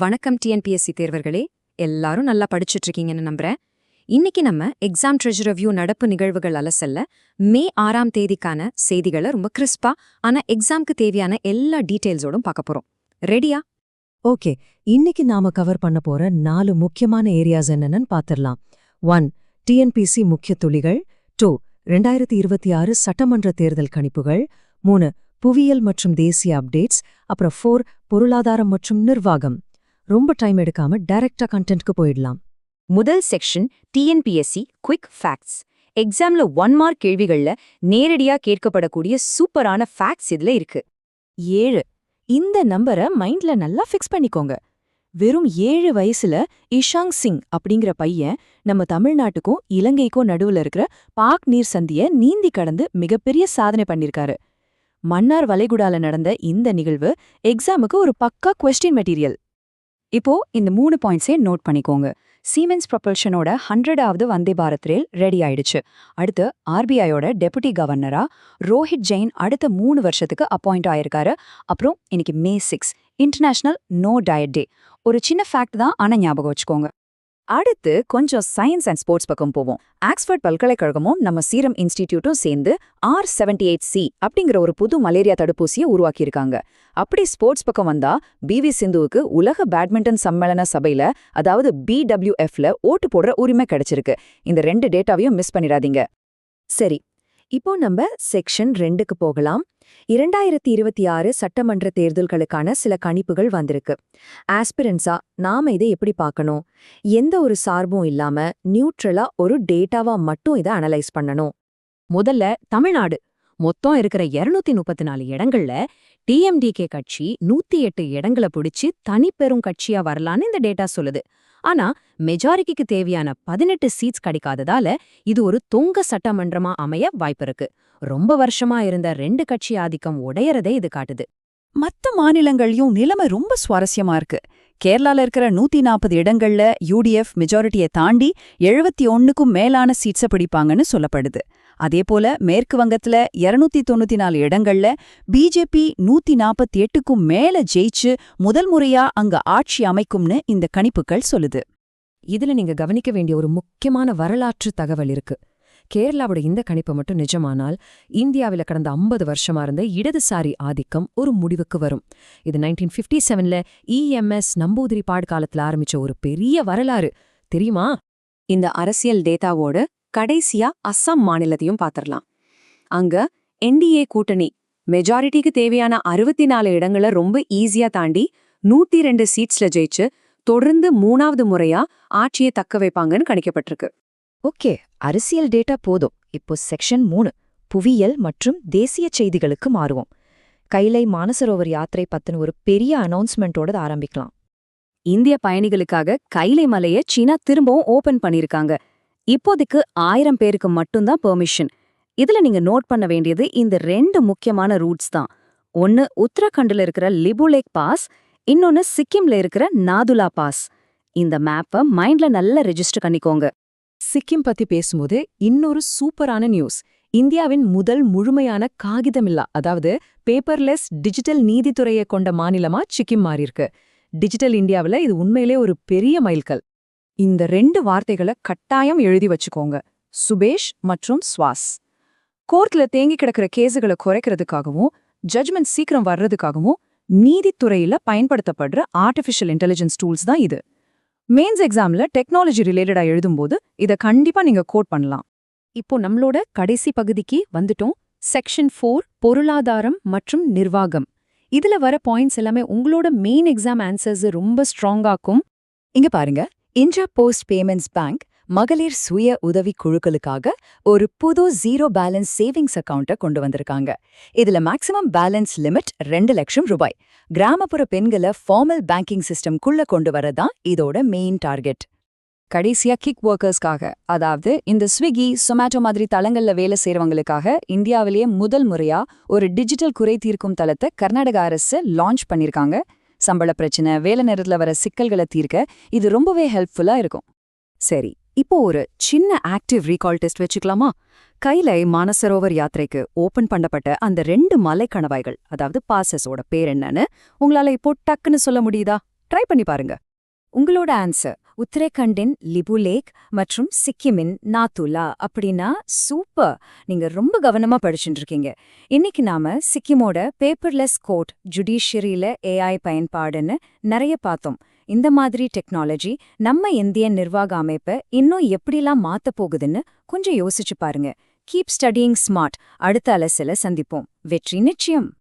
வணக்கம் டிஎன்பிஎஸ்சி தேர்வர்களே, எல்லாரும் நல்லா படிச்சுட்டு இருக்கீங்கன்னு நம்புறேன். இன்னைக்கு நம்ம எக்ஸாம் ட்ரெஷர் ரிவ்யூ நடப்பு நிகழ்வுகள் அலசல்ல மே 6ஆம் தேதிக்கான செய்திகளை ரொம்ப கிறிஸ்பா ஆனா எக்ஸாம்க்கு தேவையான எல்லா டீடைல்ஸோடும் பார்க்க போறோம். ரெடியா? ஓகே, இன்னைக்கு நாம கவர் பண்ண போற 4 முக்கியமான ஏரியாஸ் என்னன்னு பாத்திரலாம். 1. டிஎன்பிசி முக்கிய துளிகள். 2. 2026 சட்டமன்ற தேர்தல் கணிப்புகள். 3. புவியியல் மற்றும் தேசிய அப்டேட்ஸ். அப்புறம் 4. பொருளாதாரம் மற்றும் நிர்வாகம். ரொம்ப டைம் எடுக்காம டைரக்டா கண்டென்ட்க்கு போயிடலாம். முதல் செக்ஷன் டிஎன்பிஎஸ்சி குவிக் ஃபேக்ட்ஸ். எக்ஸாம்ல 1 மார்க் கேள்விகள்ல நேரடியா கேட்கப்படக்கூடிய சூப்பரான ஃபேக்ட்ஸ் இதுல இருக்கு. 7. இந்த நம்பரை மைண்ட்ல நல்லா ஃபிக்ஸ் பண்ணிக்கோங்க. வெறும் 7 வயசுல இஷாங் சிங் அப்படிங்கிற பையன் நம்ம தமிழ்நாட்டுக்கும் இலங்கைக்கும் நடுவுல இருக்கிற பாக் நீர் சந்திய நீந்தி கடந்து மிகப்பெரிய சாதனை பண்ணிருக்காரு. மன்னார் வளைகுடால நடந்த இந்த நிகழ்வு எக்ஸாமுக்கு ஒரு பக்கா கொஸ்டின் மெட்டீரியல். இப்போ இந்த 3 பாயிண்ட்ஸே நோட் பண்ணிக்கோங்க. சீமென்ஸ் ப்ரொபல்ஷனோட 100வது வந்தே பாரத் ரயில் ரெடி ஆயிடுச்சு. அடுத்து ஆர்பிஐயோட டெபுட்டி கவர்னரா ரோஹித் ஜெயின் அடுத்த 3 வருஷத்துக்கு அப்பாயிண்ட் ஆயிருக்காரு. அப்புறம் இன்னைக்கு மே 6 இன்டர்நேஷனல் நோ டயட் டே. ஒரு சின்ன ஃபேக்ட் தான், ஆனா ஞாபகம் வச்சுக்கோங்க. அடுத்து கொஞ்சம் சயின்ஸ் அண்ட் ஸ்போர்ட்ஸ் பக்கம் போவோம். ஆக்ஸ்போர்ட் பல்கலைக்கழகமும் நம்ம சீரம் இன்ஸ்டிடியூட்டும் சேர்ந்து R78C அப்படிங்கிற ஒரு புது மலேரியா தடுப்பூசியை உருவாக்கியிருக்காங்க. அப்படி ஸ்போர்ட்ஸ் பக்கம் வந்தா பிவி சிந்துவுக்கு உலக பேட்மிண்டன் சம்மேளன சபையில, அதாவது BWFல ஓட்டு போடுற உரிமை கிடைச்சிருக்கு. இந்த 2 டேட்டாவையும் மிஸ் பண்ணிடாதீங்க. சரி, இப்போ நம்ம செக்ஷன் 2க்கு போகலாம். 2026 சட்டமன்ற தேர்தல்களுக்கான சில கணிப்புகள் வந்திருக்கு. ஆஸ்பிரன்ஸா நாம இதை எப்படி பார்க்கணும்? எந்த ஒரு சார்பும் இல்லாம நியூட்ரலா ஒரு டேட்டாவா மட்டும் இதை அனலைஸ் பண்ணணும். முதல்ல தமிழ்நாடு. மொத்தம் இருக்கிற 234 இடங்கள்ல டிஎம்டிகே கட்சி 108 இடங்களை பிடிச்சு தனிப்பெரும் கட்சியா வரலான்னு இந்த டேட்டா சொல்லுது. ஆனா மெஜாரிட்டிக்கு தேவையான 18 சீட்ஸ் கிடைக்காததால இது ஒரு தொங்க சட்டமன்றமா அமைய வாய்ப்பிருக்கு. ரொம்ப வருஷமா இருந்த 2 கட்சி ஆதிக்கம் உடையறதே இது காட்டுது. மத்த மாநிலங்கள்லயும் நிலைமை ரொம்ப சுவாரஸ்யமா இருக்கு. கேரளால இருக்கிற 140 இடங்கள்ல UDF மெஜாரிட்டியை தாண்டி 71க்கும் மேலான சீட்ஸை பிடிப்பாங்கன்னு சொல்லப்படுது. அதேபோல மேற்கு வங்கத்துல 294 இடங்கள்ல பிஜேபி 148க்கும் மேல ஜெயிச்சு முதல் முறையா அங்க ஆட்சி அமைக்கும்னு இந்த கணிப்புகள் சொல்லுது. இதுல நீங்க கவனிக்க வேண்டிய ஒரு முக்கியமான வரலாற்று தகவல் இருக்கு. கேரளாவோட இந்த கணிப்பு மட்டும் நிஜமானால் இந்தியாவில கடந்த 50 வருஷமா இருந்த இடதுசாரி ஆதிக்கம் ஒரு முடிவுக்கு வரும். இது 1957ல EMS நம்பூதிரிபாடு காலத்துல ஆரம்பிச்ச ஒரு பெரிய வரலாறு தெரியுமா? இந்த அரசியல் டேட்டாவோட கடைசியா அஸ்ஸாம் மாநிலத்தையும் பாத்திரலாம். அங்க NDA கூட்டணி மெஜாரிட்டிக்கு தேவையான 64 இடங்களை ரொம்ப ஈஸியா தாண்டி 102 சீட்ஸ்ல ஜெயிச்சு தொடர்ந்து 3வது முறையா ஆட்சியை தக்க வைப்பாங்கன்னு கணிக்கப்பட்டிருக்கு. ஓகே, அரசியல் டேட்டா போதும். இப்போ செக்ஷன் 3 புவியியல் மற்றும் தேசிய செய்திகளுக்கு மாறுவோம். கைலை மானசரோவர் யாத்திரை பத்தின ஒரு பெரிய அனௌன்ஸ்மெண்டோட ஆரம்பிக்கலாம். இந்திய பயணிகளுக்காக கைலை மலையை சீனா திரும்பவும் ஓபன் பண்ணிருக்காங்க. இப்போதைக்கு 1000 பேருக்கு மட்டும்தான் பெர்மிஷன். இதுல நீங்க நோட் பண்ண வேண்டியது இந்த 2 முக்கியமான ரூட்ஸ் தான். ஒன்னு உத்தரகண்ட்ல இருக்கிற லிபுலேக் பாஸ், இன்னொன்னு சிக்கிம்ல இருக்கிற நாதுலா பாஸ். இந்த மேப்பை மைண்ட்ல நல்லா ரெஜிஸ்டர் பண்ணிக்கோங்க. சிக்கிம் பத்தி பேசும்போது இன்னொரு சூப்பரான நியூஸ். இந்தியாவின் முதல் முழுமையான காகிதமில்லா, அதாவது பேப்பர்லெஸ் டிஜிட்டல் நீதித்துறையை கொண்ட மாநிலமா சிக்கிம் மாறியிருக்கு. டிஜிட்டல் இந்தியாவில இது உண்மையிலே ஒரு பெரிய மைல்கல். இந்த 2 வார்த்தைகளை கட்டாயம் எழுதி வச்சுக்கோங்க. சுபேஷ் மற்றும் ஸ்வாஸ். கோர்ட்ல தேங்கி கிடக்கிற கேஸுகளை குறைக்கிறதுக்காகவும் ஜட்ஜ்மெண்ட் சீக்கிரம் வர்றதுக்காகவும் நீதித்துறையில பயன்படுத்தப்படுற ஆர்டிஃபிஷியல் இன்டெலிஜென்ஸ் டூல்ஸ் தான் இது. மெயின்ஸ் எக்ஸாம்ல டெக்னாலஜி ரிலேட்டடா எழுதும்போது இதை கண்டிப்பா நீங்க கோட் பண்ணலாம். இப்போ நம்மளோட கடைசி பகுதிக்கு வந்துட்டோம். செக்ஷன் 4 பொருளாதாரம் மற்றும் நிர்வாகம். இதுல வர பாயிண்ட்ஸ் எல்லாமே உங்களோட மெயின் எக்ஸாம் ஆன்சர்ஸ் ரொம்ப ஸ்ட்ராங்காக்கும். இங்க பாருங்க, இந்தியா போஸ்ட் பேமெண்ட்ஸ் பேங்க் மகளிர் சுய உதவி குழுக்களுக்காக ஒரு புது 0 பேலன்ஸ் சேவிங்ஸ் அக்கவுண்ட்டை கொண்டு வந்திருக்காங்க. இதுல மேக்ஸிமம் பேலன்ஸ் லிமிட் 2 லட்சம் ரூபாய். கிராமப்புற பெண்களை ஃபார்மல் பேங்கிங் சிஸ்டம்குள்ள கொண்டு வரதான் இதோட மெயின் டார்கெட். கடைசியா கிக் ஒர்க்கர்ஸ்க்காக, அதாவது இந்த ஸ்விக்கி சொமேட்டோ மாதிரி தளங்கள்ல வேலை செய்றவங்களுக்காக இந்தியாவிலேயே முதல் முறையா ஒரு டிஜிட்டல் குறை தீர்க்கும் தளத்தை கர்நாடக அரசு லான்ச் பண்ணிருக்காங்க. சம்பள பிரச்சனை, வேலை நேரத்துல வர சிக்கல்களை தீர்க்க இது ரொம்பவே ஹெல்ப்ஃபுல்லா இருக்கும். சரி, இப்போ ஒரு சின்ன ஆக்டிவ் ரீகால் டெஸ்ட் வச்சுக்கலாமா? கைலை மானசரோவர் யாத்திரைக்கு ஓபன் பண்ணப்பட்ட அந்த 2 மலை கணவாய்கள், அதாவது பாசஸோட பேர் என்னன்னு உங்களால இப்போ டக்குன்னு சொல்ல முடியுதா? ட்ரை பண்ணி பாருங்க. உங்களோட ஆன்சர் உத்தரகண்டின் லிபு லேக் மற்றும் சிக்கிமின் நாத்துலா அப்படின்னா சூப்பர். நீங்க ரொம்ப கவனமா படிச்சுட்டு இருக்கீங்க. இன்னைக்கு நாம சிக்கிமோட பேப்பர்லெஸ் கோர்ட் ஜுடிஷியரியில ஏஐ பயன்பாடுன்னு நிறைய பார்த்தோம். இந்த மாதிரி டெக்னாலஜி நம்ம இந்திய நிர்வாக அமைப்பை இன்னும் எப்படிலாம் மாத்த போகுதுன்னு கொஞ்சம் யோசிச்சு பாருங்க. Keep studying smart. அடுத்த அலசில சந்திப்போம். வெற்றி நிச்சயம்.